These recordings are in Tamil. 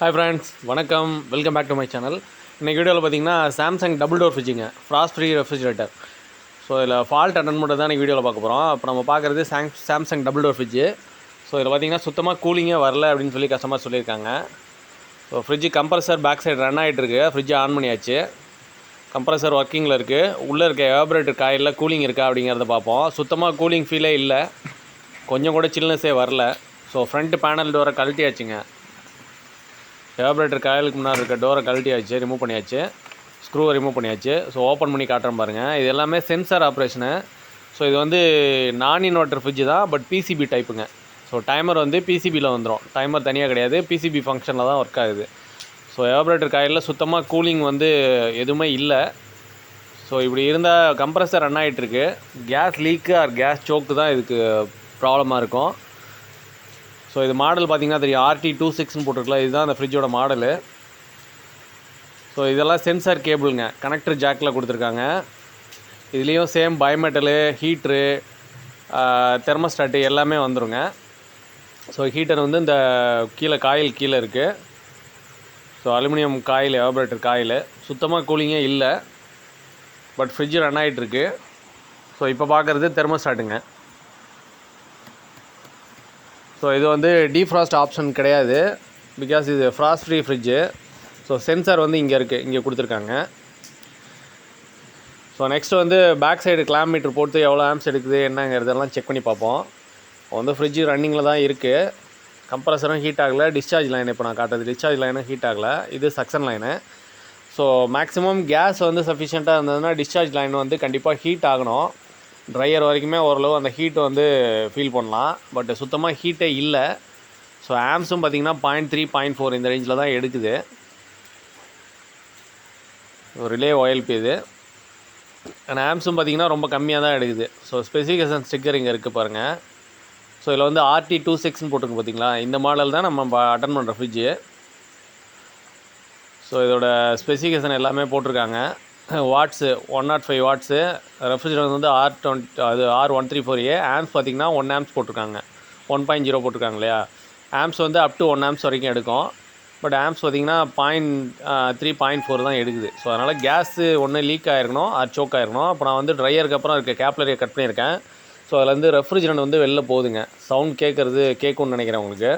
ஹாய் ஃப்ரெண்ட்ஸ், வணக்கம். Welcome back to my channel. இன்றைக்கி வீடியோவில் பார்த்தீங்கன்னா சாம்சங் டபுள் டோர் ஃப்ரிட்ஜுங்க, ஃப்ராஸ்ட் ஃப்ரீ ரெஃப்ரிஜரேட்டர். ஸோ இதில் ஃபால்ட் அட்டன் மட்டும் தான் இன்றைக்கி வீடியோவில் பார்க்க போகிறோம். இப்போ நம்ம பார்க்குறது Samsung double door fridge. So இதில் பார்த்தீங்கன்னா சுத்தமாக கூலிங்கே வரல அப்படின்னு சொல்லி கஸ்டமர் சொல்லியிருக்காங்க. So fridge compressor back side run ஆகிட்டு இருக்குது. ஃப்ரிட்ஜை ஆன் பண்ணியாச்சு. கம்ப்ரஸர் ஒர்க்கிங்கில் இருக்குது. உள்ளே இருக்க எவாபரேட்டர் காயில் கூலிங் இருக்கா அப்படிங்கிறத பார்ப்போம். சுத்தமாக கூலிங் ஃபீலே இல்லை, கொஞ்சம் கூட சில்னஸே வரல. ஸோ ஃப்ரண்ட் பேனல் டோரை கழட்டியாச்சுங்க. எவாபரேட்டர் காயிலுக்கு முன்னாடி இருக்க டோரை கழட்டியாச்சு, ரிமூவ் பண்ணியாச்சு. ஸ்க்ரூவை ரிமூவ் பண்ணியாச்சு. ஸோ ஓப்பன் பண்ணி காட்டுறேன் பாருங்கள். இது எல்லாமே சென்சார் ஆப்ரேஷனு. ஸோ இது வந்து நான் இன்வெர்ட்டர் ஃப்ரிட்ஜு தான், பட் பிசிபி டைப்புங்க. ஸோ டைமர் வந்து பிசிபியில் வந்துடும். டைமர் தனியாக கிடையாது, பிசிபி ஃபங்க்ஷனில் தான் ஒர்க் ஆகுது. ஸோ எவாபரேட்டர் காயிலில் சுத்தமாக கூலிங் வந்து எதுவுமே இல்லை. ஸோ இப்படி இருந்தால் கம்ப்ரஸர் ரன் ஆகிட்டுருக்கு. கேஸ் லீக்கு ஆர் கேஸ் சோக்கு தான் இதுக்கு ப்ராப்ளமாக இருக்கும். ஸோ இது மாடல் பார்த்திங்கன்னா தெரியும், RT26ன்னு போட்டிருக்கலாம். இதுதான் அந்த ஃப்ரிட்ஜோட மாடலு. ஸோ இதெல்லாம் சென்சார் கேபிளுங்க, கனெக்டர் ஜாக்கில் கொடுத்துருக்காங்க. இதுலேயும் சேம் பயோமெட்டலு, ஹீட்ரு, தெர்மோஸ்டாட்டு எல்லாமே வந்துடுங்க. ஸோ ஹீட்டர் வந்து இந்த காயில் கீழே இருக்குது. So aluminium coil, evaporator coil. சுத்தமாக கூலிங்கே இல்லை, பட் ஃப்ரிட்ஜ் ரன் ஆகிட்டுருக்கு. ஸோ இப்போ பார்க்குறது தெர்மோஸ்டாட்டுங்க. ஸோ இது வந்து டீஃப்ராஸ்ட் ஆப்ஷன் கிடையாது, பிகாஸ் இது frost free fridge. So sensor வந்து இங்கே இருக்குது, இங்கே கொடுத்துருக்காங்க. ஸோ நெக்ஸ்ட் வந்து பேக் சைடு கிளாம் மீட்டர் போட்டு எவ்வளோ ஆம்ஸ் எடுக்குது என்னங்கிறதெல்லாம் செக் பண்ணி பார்ப்போம். வந்து ஃப்ரிட்ஜு ரன்னிங்கில் தான் இருக்குது. கம்ப்ரஸரும் ஹீட் ஆகலை. டிஸ்சார்ஜ் லைன் இப்போ நான் காட்டுறது டிஸ்சார்ஜ் லைனும் ஹீட் ஆகலை. இது suction line. So maximum gas வந்து சஃபிஷியண்ட்டாக இருந்ததுன்னா டிஸ்சார்ஜ் லைன் வந்து கண்டிப்பாக ஹீட் ஆகணும். ட்ரையர் வரைக்குமே ஓரளவு அந்த ஹீட் வந்து ஃபீல் பண்ணலாம், பட் சுத்தமாக ஹீட்டே இல்லை. ஸோ ஆம்ஸும் பார்த்திங்கன்னா 0.3 0.4 இந்த ரேஞ்சில் தான் எடுக்குது. ரிலே OLP இது. ஆனால் ஆம்ஸும் பார்த்திங்கன்னா ரொம்ப கம்மியாக தான் எடுக்குது. ஸோ ஸ்பெசிஃபிகேஷன் ஸ்டிக்கர் இங்கே இருக்குது பாருங்கள். ஸோ இதில் வந்து RT26ன்னு போட்டுருக்கு பார்த்திங்களா, இந்த மாடல் தான் நம்ம அட்டன் பண்ணுற ஃப்ரிட்ஜு. ஸோ இதோட ஸ்பெசிஃபிகேஷன் எல்லாமே போட்டிருக்காங்க. Watts 105 watts. ரெஃப்ரிஜரேட்டர் வந்து R134A. ஆம்ஸ் பார்த்திங்கன்னா 1 ஆம்ஸ் போட்டிருக்காங்க, 1.0 போட்டிருக்காங்க இல்லையா. ஆம்ஸ் வந்து அப் டு 1 ஆம்ஸ் வரைக்கும் எடுக்கும், பட் ஆம்ஸ் பார்த்திங்கன்னா 0.3 0.4 தான் எடுக்குது. ஸோ அதனால் கேஸு ஒன்று லீக் ஆகிருக்கணும், அது சோக் ஆகிருக்கணும். அப்போ நான் வந்து ட்ரையருக்கு அப்புறம் இருக்க கேப்லரியை கட் பண்ணியிருக்கேன். ஸோ அதில் வந்து ரெஃப்ரிஜரேட்டர் வந்து வெளில போகுதுங்க, சவுண்ட் கேட்கும்னு நினைக்கிறேன் உங்களுக்கு.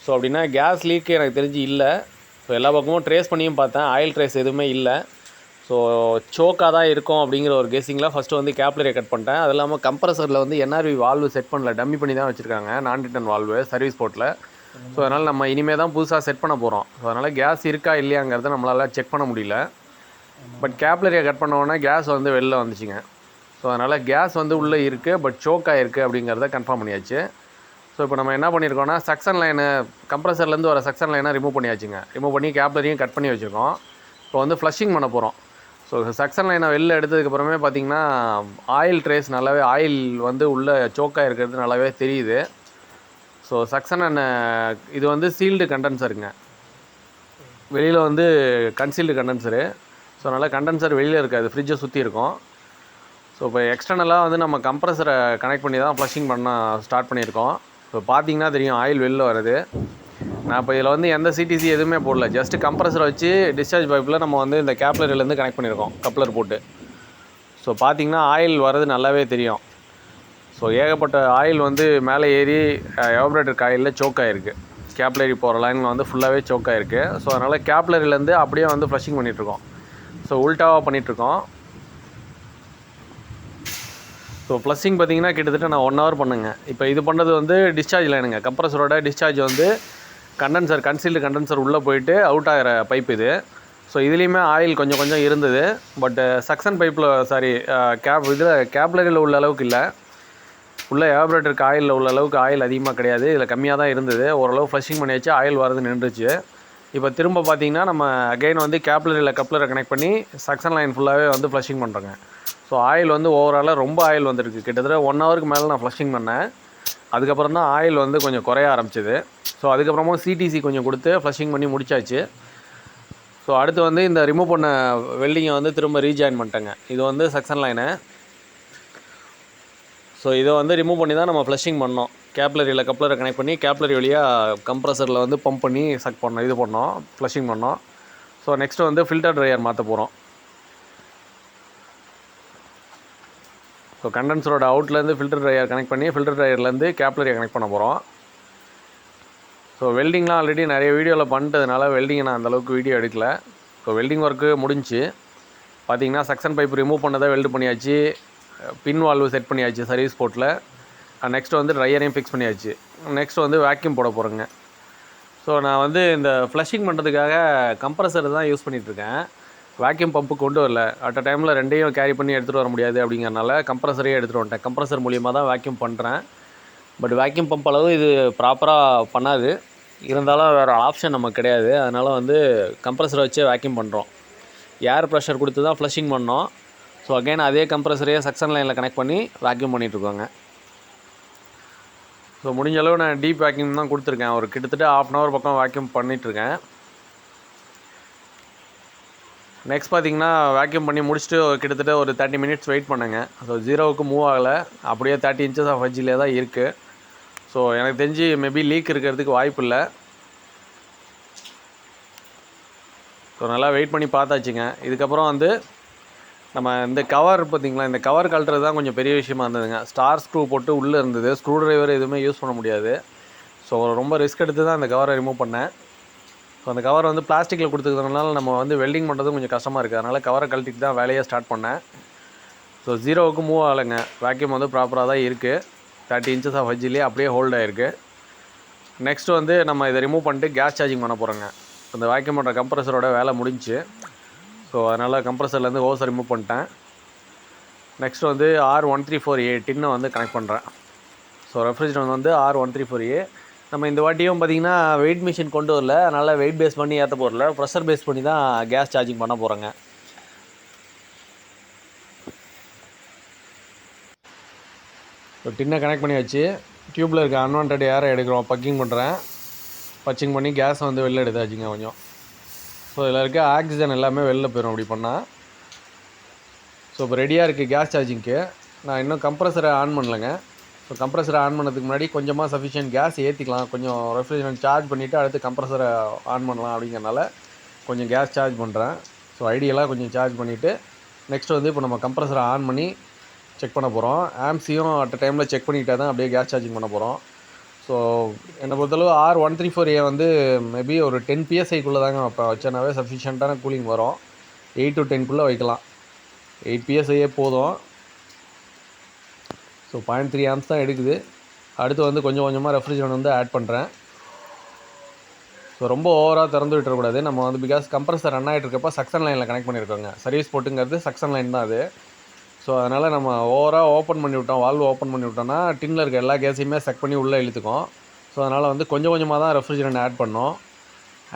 ஸோ அப்படின்னா கேஸ் லீக்கு எனக்கு தெரிஞ்சு இல்லை. ஸோ எல்லா பக்கமும் ட்ரேஸ் பண்ணியும் பார்த்தேன், ஆயில் ட்ரேஸ் எதுவுமே இல்லை. ஸோ சோக்காக தான் இருக்கும் அப்படிங்கிற ஒரு கெஸிங்கில் ஃபஸ்ட்டு வந்து கேப்லரியை கட் பண்ணிட்டேன். அது இல்லாமல் கம்ப்ரஸரில் வந்து NRV வால்வு செட் பண்ணல, டம்மி பண்ணி தான் வச்சுருக்காங்க, நான் ரிட்டன் வால்வு சர்வீஸ் போர்ட்டில். ஸோ அதனால் நம்ம இனிமேல் தான் புதுசாக செட் பண்ண போகிறோம். ஸோ அதனால் கேஸ் இருக்கா இல்லையாங்கிறத நம்மளால் செக் பண்ண முடியல. பட் கேப்லரியை கட் பண்ணோன்னே கேஸ் வந்து வெளில வந்துச்சுங்க. ஸோ அதனால் கேஸ் வந்து உள்ளே இருக்குது, பட் சோக்காக இருக்குது அப்படிங்கிறத கன்ஃபார்ம் பண்ணியாச்சு. ஸோ இப்போ நம்ம என்ன பண்ணியிருக்கோன்னா, சக்ஷன் லைனு, கம்ப்ரஸர்லேருந்து வர சக்ஷன் லைனை ரிமூவ் பண்ணியாச்சுங்க. ரிமூவ் பண்ணி கேப்லரியும் கட் பண்ணி வச்சுருக்கோம். இப்போ வந்து ஃப்ளஷிங் பண்ண போகிறோம். ஸோ சக்ஷன் லைனை வெளில எடுத்ததுக்கப்புறமே பார்த்திங்கன்னா ஆயில் ட்ரேஸ் நல்லாவே, ஆயில் வந்து உள்ளே சோக்காக இருக்கிறது நல்லாவே தெரியுது. ஸோ சக்ஷன் இது வந்து சீல்டு கண்டென்சருங்க, வெளியில் வந்து கன்சீல்டு கண்டென்சரு. ஸோ அதனால் கண்டென்சர் வெளியில் இருக்காது, ஃப்ரிட்ஜை சுற்றி இருக்கும். ஸோ இப்போ எக்ஸ்டர்னலாக வந்து நம்ம கம்ப்ரஸரை கனெக்ட் பண்ணி தான் ஃப்ளஷிங் பண்ண ஸ்டார்ட் பண்ணியிருக்கோம். இப்போ பார்த்திங்கன்னா தெரியும் ஆயில் வெளில வருது. நான் இப்போ இதில் வந்து எந்த CTC எதுவுமே போடல, ஜஸ்ட்டு கம்ப்ரஸரை வச்சு டிஸ்சார்ஜ் பைப்பில் நம்ம வந்து இந்த கேப்லரிலேருந்து கனெக்ட் பண்ணியிருக்கோம், கப்ளர் போட்டு. ஸோ பார்த்திங்கன்னா ஆயில் வர்றது நல்லாவே தெரியும். ஸோ ஏகப்பட்ட ஆயில் வந்து மேலே ஏறி எவாபரேட்டர் காயிலில் சோக் ஆகிருக்கு. கேப்லரி போகிற லைனில் வந்து ஃபுல்லாகவே சோக் ஆகிருக்கு. ஸோ அதனால் கேப்லரிலேருந்து அப்படியே வந்து ஃப்ளஷிங் பண்ணிகிட்ருக்கோம். ஸோ உல்ட்டாவாக பண்ணிகிட்ருக்கோம். ஸோ ஃப்ளஷிங் பார்த்திங்கன்னா கிட்டத்தட்ட நான் 1 ஹவர் பண்ணுங்க. இப்போ இது பண்ணது வந்து டிஸ்சார்ஜ் லைனுங்க, கம்ப்ரஸரோட டிஸ்சார்ஜ் வந்து கண்டென்சர், கன்சீல்டு கண்டென்சர் உள்ளே போயிட்டு அவுட் ஆகிற பைப் இது. ஸோ இதுலேயுமே ஆயில் கொஞ்சம் கொஞ்சம் இருந்தது, பட் சக்ஷன் பைப்பில் கேப்லரியில் உள்ள அளவுக்கு இல்லை. உள்ள எவாபரேட்டர் காயிலில் உள்ள அளவுக்கு ஆயில் அதிகமாக கிடையாது, இதில் கம்மியாக தான் இருந்தது. ஓரளவு ஃப்ளஷிங் பண்ணியாச்சு, ஆயில் வரது நின்றுச்சு. இப்போ திரும்ப பார்த்திங்கன்னா நம்ம அகைன் வந்து கேப்லரியில் கப்ளரை கனெக்ட் பண்ணி சக்ஷன் லைன் ஃபுல்லாகவே வந்து ஃப்ளஷிங் பண்ணுறோங்க. ஸோ ஆயில் வந்து ஓவராலாக ரொம்ப ஆயில் வந்துருக்கு. கிட்டத்தட்ட 1 ஹவருக்கு மேலே நான் ஃப்ளஷிங் பண்ணேன். அதுக்கப்புறம் தான் ஆயில் வந்து கொஞ்சம் குறைய ஆரம்பிச்சிது. ஸோ அதுக்கப்புறமா CTC கொஞ்சம் கொடுத்து ஃப்ளஷிங் பண்ணி முடிச்சாச்சு. ஸோ அடுத்து வந்து இந்த ரிமூவ் பண்ண வெல்டிங்கை வந்து திரும்ப ரீஜாயின் பண்ணிட்டேங்க. இது வந்து சக்ஷன் லைனு. ஸோ இதை வந்து ரிமூவ் பண்ணி தான் நம்ம ஃப்ளஷிங் பண்ணோம். கேப்லரியில் கப்ளரை கனெக்ட் பண்ணி கேப்லரி வழியாக கம்ப்ரஸரில் வந்து பம்ப் பண்ணி சக் பண்ணோம், இது பண்ணோம், ஃப்ளஷிங் பண்ணோம். ஸோ நெக்ஸ்ட்டு வந்து ஃபில்டர் ட்ரையர் மாற்ற போகிறோம். ஸோ கண்டென்சரோட அவுட்லேருந்து ஃபில்டர் ட்ரையர் கனெக்ட் பண்ணி ஃபில்டர் ட்ரையர்லேருந்து கேப்லரியை கனெக்ட் பண்ண போகிறோம். ஸோ வெல்டிங்லாம் ஆல்ரெடி நிறைய வீடியோவில் பண்ணிட்டதுனால வெல்டிங்கை நான் அந்தளவுக்கு வீடியோ எடுக்கல. ஸோ வெல்டிங் ஒர்க்கு முடிஞ்சு பார்த்திங்கன்னா சக்ஷன் பைப் ரிமூவ் பண்ணதை வெல்டு பண்ணியாச்சு, பின் வால்வு செட் பண்ணியாச்சு சர்வீஸ் போர்ட்டில். நெக்ஸ்ட் வந்து ட்ரையரையும் ஃபிக்ஸ் பண்ணியாச்சு. நெக்ஸ்ட் வந்து வேக்யூம் போட போகிறேங்க. ஸோ நான் வந்து இந்த ஃப்ளஷிங் பண்ணுறதுக்காக கம்ப்ரஸர் தான் யூஸ் பண்ணிகிட்ருக்கேன். வேக்யூம் பம்பு கொண்டு வரல. அட் அ டைமில் ரெண்டையும் கேரி பண்ணி எடுத்துகிட்டு வர முடியாது அப்படிங்கிறனால கம்ப்ரஸரையே எடுத்துகிட்டு வந்துட்டேன். கம்ப்ரஸர் மூலியமாக தான் வேக்யூம் பண்ணுறேன். பட் வேக்யூம் பம்ப் அளவு இது ப்ராப்பராக பண்ணாது. இருந்தாலும் வேறு ஆப்ஷன் நமக்கு கிடையாது. அதனால் வந்து கம்ப்ரஸரை வச்சே வேக்யூம் பண்ணுறோம். ஏர் ப்ரெஷர் கொடுத்து தான் ஃப்ளஷிங் பண்ணோம். ஸோ அகைன் அதே கம்ப்ரஸரையே சக்ஷன் லைனில் கனெக்ட் பண்ணி வேக்யூம் பண்ணிகிட்ருக்கோங்க. ஸோ முடிஞ்ச அளவு நான் டீப் வேக்யூம் தான் கொடுத்துருக்கேன். ஒரு கிட்டத்தட்ட 1/2 hour பக்கம் வேக்யூம் பண்ணிகிட்ருக்கேன். நெக்ஸ்ட் பார்த்திங்கன்னா வேக்யூம் பண்ணி முடிச்சுட்டு கிட்டத்தட்ட ஒரு 30 minutes வெயிட் பண்ணுங்க. ஸோ 0க்கு மூவ் ஆகலை, அப்படியே 30 inches ஆஃப் ஹெஜ்ஜிலே தான் இருக்குது. ஸோ எனக்கு தெரிஞ்சு மேபி லீக் இருக்கிறதுக்கு வாய்ப்பு இல்லை. ஸோ நல்லா வெயிட் பண்ணி பார்த்தாச்சுங்க. இதுக்கப்புறம் வந்து நம்ம இந்த கவர் பார்த்திங்களா, இந்த கவர் கழட்டுறது தான் கொஞ்சம் பெரிய விஷயமா இருந்ததுங்க. ஸ்டார் ஸ்க்ரூ போட்டு உள்ளே இருந்தது. ஸ்க்ரூ ட்ரைவர் எதுவுமே யூஸ் பண்ண முடியாது. ஸோ ரொம்ப ரிஸ்க் எடுத்து தான் அந்த கவரை ரிமூவ் பண்ணேன். ஸோ அந்த கவர் வந்து பிளாஸ்டிக்கில் கொடுத்துக்கிறதுனால நம்ம வந்து வெல்டிங் பண்ணுறது கொஞ்சம் கஷ்டமாக இருக்குது. அதனால் கவரை கழட்டிட்டு தான் வேலையை ஸ்டார்ட் பண்ணேன். ஸோ 0க்கு மூவ் ஆகலைங்க. வேக்யூம் வந்து ப்ராப்பராக தான் இருக்குது. 30 inches ஆஃப் ஹெஜ்ஜிலே அப்படியே ஹோல்ட் ஆகிருக்கு. நெக்ஸ்ட்டு வந்து நம்ம இதை ரிமூவ் பண்ணிட்டு கேஸ் சார்ஜிங் பண்ண போகிறோங்க. இந்த வேக்யூம் பண்ணுற கம்ப்ரஸரோட வேலை முடிஞ்சு. ஸோ அதனால் கம்ப்ரஸர்லேருந்து ஹோஸை ரிமூவ் பண்ணிட்டேன். நெக்ஸ்ட் வந்து R134A டின்னை வந்து கனெக்ட் பண்ணுறேன். ஸோ ரெஃப்ரிஜரேட்டர் வந்து R134A. நம்ம இந்த வாட்டியும் பார்த்திங்கன்னா வெயிட் மிஷின் கொண்டு வரல. அதனால் வெயிட் பேஸ் பண்ணி ஏற்ற போகிறல, ப்ரெஷர் பேஸ் பண்ணி தான் கேஸ் சார்ஜிங் பண்ண போகிறேங்க. ஸோ டின்னை கனெக்ட் பண்ணி வச்சு டியூப்பில் இருக்க அன்வான்ட் ஏரை எடுக்கிறோம். பக்கிங் பண்ணுறேன். பச்சிங் பண்ணி கேஸை வந்து வெளில எடுத்தாச்சுங்க கொஞ்சம். ஸோ இதில் இருக்க ஆக்சிஜன் எல்லாமே வெளில போயிடும் அப்படி பண்ணால். ஸோ இப்போ ரெடியாக இருக்குது கேஸ் சார்ஜிங்க்கு. நான் இன்னும் கம்ப்ரஸரை ஆன் பண்ணலைங்க. ஸோ கம்ப்ரஸரை ஆன் பண்ணதுக்கு முன்னாடி கொஞ்சமாக சஃபிஷியன்ட் கேஸ் ஏற்றிக்கலாம். கொஞ்சம் ரெஃப்ரிஜரேட்டர் சார்ஜ் பண்ணிவிட்டு அடுத்து கம்ப்ரஸரை ஆன் பண்ணலாம் அப்படிங்கிறனால கொஞ்சம் கேஸ் சார்ஜ் பண்ணுறேன். ஸோ ஐடியலாக கொஞ்சம் சார்ஜ் பண்ணிவிட்டு நெக்ஸ்ட் வந்து இப்போ நம்ம கம்ப்ரஸரை ஆன் பண்ணி செக் பண்ண போகிறோம். ஆம்ஸையும் அட் டைமில் செக் பண்ணிக்கிட்டே தான் அப்படியே கேஸ் சார்ஜிங் பண்ண போகிறோம். ஸோ என்னை பொறுத்தளவு R134A வந்து மேபி ஒரு 10 PSIக்குள்ளே தாங்க இப்போ வச்சனாவே சஃபிஷியண்ட்டான கூலிங் வரும். 8 to 10 வைக்கலாம். 8 PSIயே போதும். ஸோ 0.3 amps தான் எடுக்குது. அடுத்து வந்து கொஞ்சம் கொஞ்சமாக ரெஃப்ரிஜரேட்டர் வந்து ஆட் பண்ணுறேன். ஸோ ரொம்ப ஓவராக திறந்து விட்டுறக்கூடாது. நம்ம வந்து பிகாஸ் கம்ப்ரஸர் ரன் ஆகிட்டு இருக்கப்போ சக்ஷன் லைனில் கனெக்ட் பண்ணியிருக்கோங்க. சர்வீஸ் போட்டுங்கிறது சக்ஷன் லைன் தான் அது. ஸோ அதனால் நம்ம ஓவராக ஓப்பன் பண்ணி விட்டோம், வால்வு ஓப்பன் பண்ணி விட்டோம்னா டின்னில் இருக்க எல்லா கேஸையுமே செக் பண்ணி உள்ளே இழுத்துக்கும். ஸோ அதனால் வந்து கொஞ்சம் கொஞ்சமாக தான் ரெஃப்ரிஜரேட்டர் ஆட் பண்ணோம்.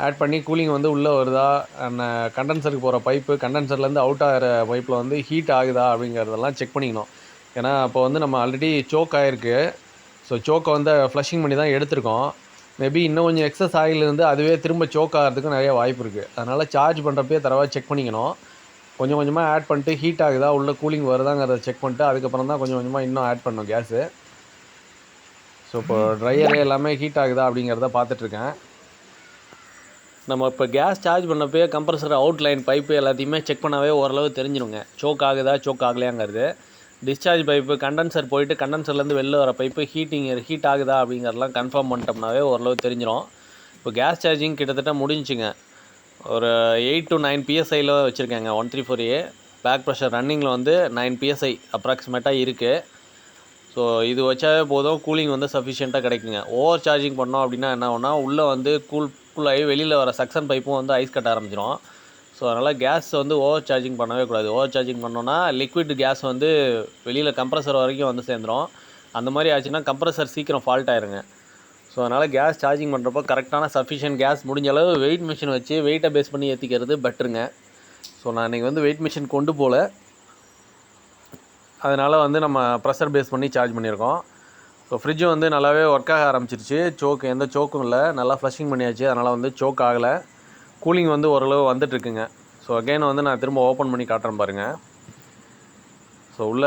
ஆட் பண்ணி கூலிங் வந்து உள்ளே வருதா, கண்டென்சருக்கு போகிற பைப்பு கண்டென்சர்லேருந்து அவுட் ஆகிற பைப்பில் வந்து ஹீட் ஆகுதா அப்படிங்கிறதெல்லாம் செக் பண்ணிக்கணும். ஏன்னா அப்போ வந்து நம்ம ஆல்ரெடி சோக் ஆகிருக்கு. ஸோ சோக்கை வந்து ஃப்ளஷிங் பண்ணி தான் எடுத்திருக்கோம். மேபி இன்னும் கொஞ்சம் எக்ஸஸ் ஆயில் இருந்து அதுவே திரும்ப சோக் ஆகிறதுக்கு நிறைய வாய்ப்பு இருக்குது. அதனால் சார்ஜ் பண்ணுறப்பே தடவை செக் பண்ணிக்கணும். கொஞ்சம் கொஞ்சமாக ஆட் பண்ணிட்டு ஹீட் ஆகுதா, உள்ளே கூலிங் வருதாங்கிறத செக் பண்ணிட்டு அதுக்கப்புறம் தான் கொஞ்சம் கொஞ்சமாக இன்னும் ஆட் பண்ணணும் கேஸு. ஸோ இப்போ ட்ரையரு எல்லாமே ஹீட் ஆகுதா அப்படிங்கிறத பார்த்துட்ருக்கேன். நம்ம இப்போ கேஸ் சார்ஜ் பண்ணப்போ கம்ப்ரஸர் அவுட்லைன் பைப்பு எல்லாத்தையுமே செக் பண்ணாவே ஓரளவு தெரிஞ்சிடுங்க. சோக் ஆகுதா சோக் ஆகலையாங்கிறது. டிஸ்சார்ஜ் பைப்பு கண்டென்சர் போயிட்டு கண்டென்சர்லேருந்து வெளில வர பைப்பு ஹீட் ஆகுதா அப்படிங்கிறதெல்லாம் கன்ஃபார்ம் பண்ணிட்டோம்னாவே ஓரளவு தெரிஞ்சிடும். இப்போ கேஸ் சார்ஜிங் கிட்டத்தட்ட முடிஞ்சுங்க. ஒரு 8 to 9 PSIயில் வச்சுருக்கேங்க 134A. பேக் ப்ரெஷர் ரன்னிங்கில் வந்து 9 PSI அப்ராக்சிமேட்டாக இருக்குது. ஸோ இது வச்சாவே போதும், கூலிங் வந்து சஃபிஷியண்ட்டாக கிடைக்குங்க. ஓவர் சார்ஜிங் பண்ணோம் அப்படின்னா என்ன ஆகும்னா உள்ளே வந்து கூலாகி வெளியில் வர சக்ஷன் பைப்பும் வந்து ஐஸ் கட்ட ஆரம்பிச்சிடும். ஸோ அதனால் கேஸ் வந்து ஓவர் சார்ஜிங் பண்ணவே கூடாது. ஓவர் சார்ஜிங் பண்ணோன்னா லிக்விட் கேஸ் வந்து வெளியில் கம்ப்ரஸர் வரைக்கும் வந்து சேர்ந்துடும். அந்த மாதிரி ஆச்சுன்னா கம்ப்ரஸர் சீக்கிரம் ஃபால்ட் ஆயிருங்க. ஸோ அதனால் கேஸ் சார்ஜிங் பண்ணுறப்போ கரெக்டான சஃபிஷியன்ட் கேஸ் முடிஞ்ச அளவு வெயிட் மிஷின் வச்சு வெயிட்டை பேஸ் பண்ணி ஏற்றிக்கிறது பெட்டருங்க. ஸோ நான் இன்றைக்கி வந்து வெயிட் மிஷின் கொண்டு போகல. அதனால் வந்து நம்ம ப்ரெஷர் பேஸ் பண்ணி சார்ஜ் பண்ணியிருக்கோம். ஸோ ஃப்ரிட்ஜு வந்து நல்லாவே ஒர்க் ஆக ஆரம்பிச்சிருச்சு. எந்த சோக்கும் இல்லை, நல்லா ஃப்ளஷிங் பண்ணியாச்சு. அதனால் வந்து சோக் ஆகலை. கூலிங் வந்து ஓரளவு வந்துட்டுருக்குங்க. ஸோ அகைன் வந்து நான் திரும்ப ஓப்பன் பண்ணி காட்டுறேன் பாருங்கள். ஸோ உள்ள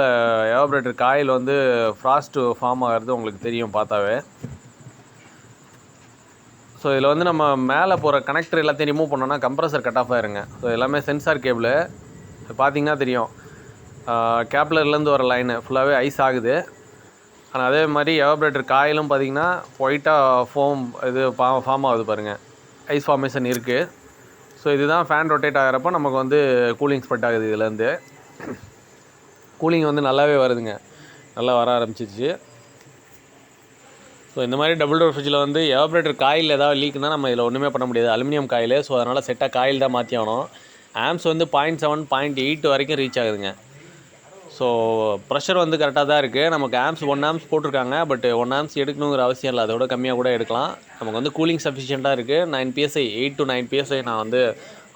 எவாப்ரேட்டர் காயில் வந்து ஃப்ராஸ்ட்டு ஃபார்ம் ஆகிறது உங்களுக்கு தெரியும் பார்த்தாவே. ஸோ இதில் வந்து நம்ம மேலே போகிற கனெக்டர் எல்லாத்தையும் ரிமூவ் பண்ணோன்னா கம்ப்ரஸர் கட் ஆஃப் ஆயிருங்க. ஸோ எல்லாமே சென்சார் கேபிள் பார்த்தீங்கன்னா தெரியும். கேப்லர்லேருந்து வர லைனு ஃபுல்லாகவே ஐஸ் ஆகுது. ஆனால் அதே மாதிரி எவாப்ரேட்டர் காயிலும் பார்த்திங்கன்னா ஒயிட்டாக ஃபோம் இது ஃபார்ம் ஆகுது பாருங்கள், ஐஸ் ஃபார்மேஷன் இருக்குது. ஸோ இதுதான் ஃபேன் ரொட்டேட் ஆகிறப்போ நமக்கு வந்து கூலிங் ஸ்ப்ரெட் ஆகுது. இதுலேருந்து கூலிங் வந்து நல்லாவே வருதுங்க, நல்லா வர ஆரம்பிச்சிச்சு. ஸோ இந்த மாதிரி டபுள் டோர் ஃப்ரிட்ஜில் வந்து எவாப்ரேட்டர் காயில் ஏதாவது லீக்னால் நம்ம இதில் ஒன்றுமே பண்ண முடியாது, அலுமினியம் காயில். ஸோ அதனால் செட்டாக காயில் தான் மாற்றி ஆகணும். ஆம்ஸ் வந்து 0.7 0.8 வரைக்கும் ரீச் ஆகுதுங்க. ஸோ ப்ரெஷர் வந்து கரெக்டாக தான் இருக்குது. நமக்கு ஆம்ஸ் 1 ஆம்ஸ் போட்டிருக்காங்க, பட் 1 ஆம்ஸ் எடுக்கணுங்கிற அவசியம் இல்லை, அதோட கம்மியாக கூட எடுக்கலாம். நமக்கு வந்து கூலிங் சஃபிஷியண்ட்டாக இருக்குது. 9 PSI 8 to 9 PSI நான் வந்து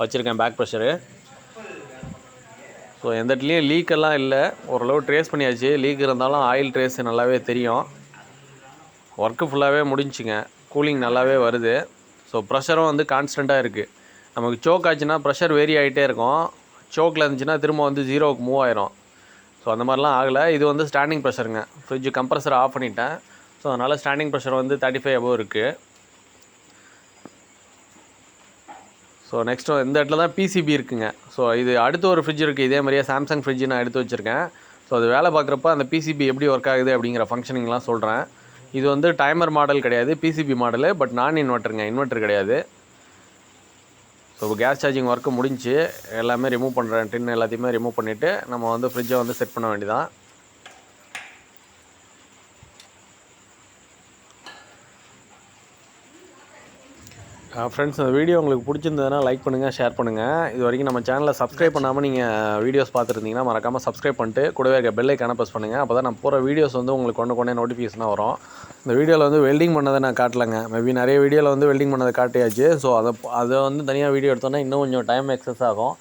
வச்சுருக்கேன் பேக் ப்ரெஷரு. ஸோ எந்த இடத்துலையும் லீக்கெல்லாம் இல்லை, ஓரளவு ட்ரேஸ் பண்ணியாச்சு. லீக் இருந்தாலும் ஆயில் ட்ரேஸ் நல்லாவே தெரியும். ஒர்க்கு ஃபுல்லாகவே முடிஞ்சுங்க, கூலிங் நல்லாவே வருது. ஸோ ப்ரெஷரும் வந்து கான்ஸ்டண்ட்டாக இருக்குது. நமக்கு சோக் ஆச்சுன்னா ப்ரெஷர் வேரி ஆகிட்டே இருக்கும். சோக்கில் இருந்துச்சுன்னா திரும்ப வந்து 0க்கு மூவ் ஆயிரும். ஸோ அந்த மாதிரிலாம் ஆகலை. இது வந்து ஸ்டாண்டிங் ப்ரெஷருங்க. ஃப்ரிட்ஜ் கம்ப்ரஸர் ஆஃப் பண்ணிட்டேன். ஸோ அதனால் ஸ்டாண்டிங் ப்ரெஷர் வந்து 35 above இருக்குது. ஸோ நெக்ஸ்ட்டு இந்த இடத்துல தான் பிசிபி இருக்குங்க. ஸோ இது அடுத்து ஒரு ஃப்ரிட்ஜ் இருக்குது, இதே மாதிரியே சாம்சங் ஃப்ரிட்ஜ் நான் எடுத்து வச்சுருக்கேன். ஸோ அது வேலை பார்க்குறப்ப அந்த பிசிபி எப்படி ஒர்க் ஆகுது அப்படிங்கிற ஃபங்க்ஷனிங்லாம் சொல்கிறேன். இது வந்து டைமர் மாடல் கிடையாது, பிசிபி மாடலு, பட் நான் இன்வெர்ட்டருங்க, இன்வெர்ட்டர் கிடையாது. ஸோ கேஸ் சார்ஜிங் ஒர்க்கு முடிஞ்சு எல்லாமே ரிமூவ் பண்ணுறேன். டின் எல்லாத்தையுமே ரிமூவ் பண்ணிவிட்டு நம்ம வந்து ஃப்ரிட்ஜை வந்து செட் பண்ண வேண்டியதான். ஃப்ரெண்ட்ஸ், இந்த வீடியோ உங்களுக்கு பிடிச்சிருந்ததுன்னா லைக் பண்ணுங்கள், ஷேர் பண்ணுங்கள். இது வரைக்கும் நம்ம சேனலை சப்ஸ்கிரைப் பண்ணாமல் நீங்கள் வீடியோஸ் பார்த்துருந்தீங்கன்னா மறக்காமல் சப்ஸ்கிரைப் பண்ணிட்டு கூடவே இருக்க பெல் ஐக்கானை ப்ரெஸ் பண்ணுங்கள். அப்போ தான் நான் போகிற வீடியோஸ் வந்து உங்களுக்கு கொண்டே நோட்டிஃபிகேஷனாக வரும். இந்த வீடியோவில் வந்து வெல்டிங் பண்ணதை நான் காட்டலைங்க. மேபி நிறைய வீடியோவில் வந்து வெல்டிங் பண்ணதை காட்டியாச்சு. ஸோ அதை வந்து தனியாக வீடியோ எடுத்தோன்னா இன்னும் கொஞ்சம் டைம் எக்ஸஸ் ஆகும்.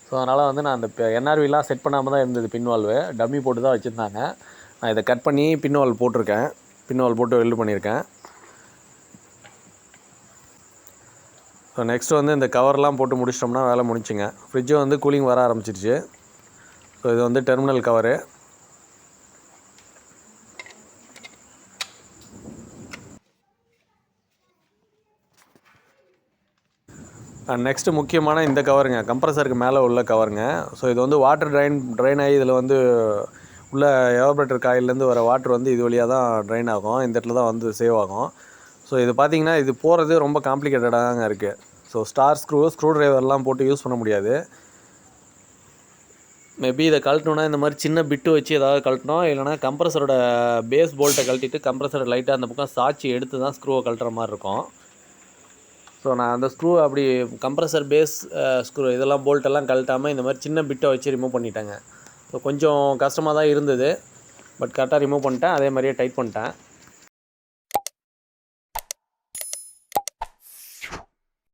ஸோ அதனால் வந்து நான் அந்த என்ஆர்விலாம் செட் பண்ணாமல் தான் இருந்தது. பின்வால்வு டம்மி போட்டு தான் வச்சுருந்தாங்க. நான் இதை கட் பண்ணி பின்வால் போட்டிருக்கேன், பின்வால் போட்டு வெல்டு பண்ணியிருக்கேன். ஸோ நெக்ஸ்ட்டு வந்து இந்த கவர்லாம் போட்டு முடிச்சிட்டோம்னா வேலை முடிச்சுங்க. ஃப்ரிட்ஜு வந்து கூலிங் வர ஆரம்பிச்சிருச்சு. ஸோ இது வந்து டெர்மினல் கவரு. நெக்ஸ்ட்டு முக்கியமான இந்த கவருங்க, கம்ப்ரஸருக்கு மேலே உள்ள கவருங்க. ஸோ இது வந்து வாட்டர் ட்ரைன் ஆகி இதில் வந்து உள்ள எவாப்ரேட்டர் காயிலேருந்து வர வாட்டர் வந்து இது வழியாக தான் ட்ரைன் ஆகும், இந்த இடத்துல தான் வந்து சேவ் ஆகும். ஸோ இது பார்த்திங்கன்னா இது போகிறது ரொம்ப காம்ப்ளிகேட்டடாக தாங்க இருக்குது. ஸோ ஸ்க்ரூ ட்ரைவர்லாம் போட்டு யூஸ் பண்ண முடியாது. மேபி இதை கழட்டணுன்னா இந்த மாதிரி சின்ன பிட்டு வச்சு ஏதாவது கழட்டணும், இல்லைனா கம்ப்ரஸரோட பேஸ் போல்ட்டை கழட்டிட்டு கம்ப்ரஸரை லைட்டாக அந்த பக்கம் சாய்ச்சி எடுத்து தான் ஸ்க்ரூவை கழட்டுற மாதிரி இருக்கும். ஸோ நான் அந்த ஸ்க்ரூ அப்படி கம்ப்ரஸர் பேஸ் ஸ்க்ரூ இதெல்லாம் போல்ட்டெல்லாம் கழட்டாமல் இந்த மாதிரி சின்ன பிட்டை வச்சு ரிமூவ் பண்ணிட்டேங்க. ஸோ கொஞ்சம் கஷ்டமாக தான் இருந்தது, பட் கரெக்டாக ரிமூவ் பண்ணிட்டேன், அதே மாதிரியே டைட் பண்ணிட்டேன்.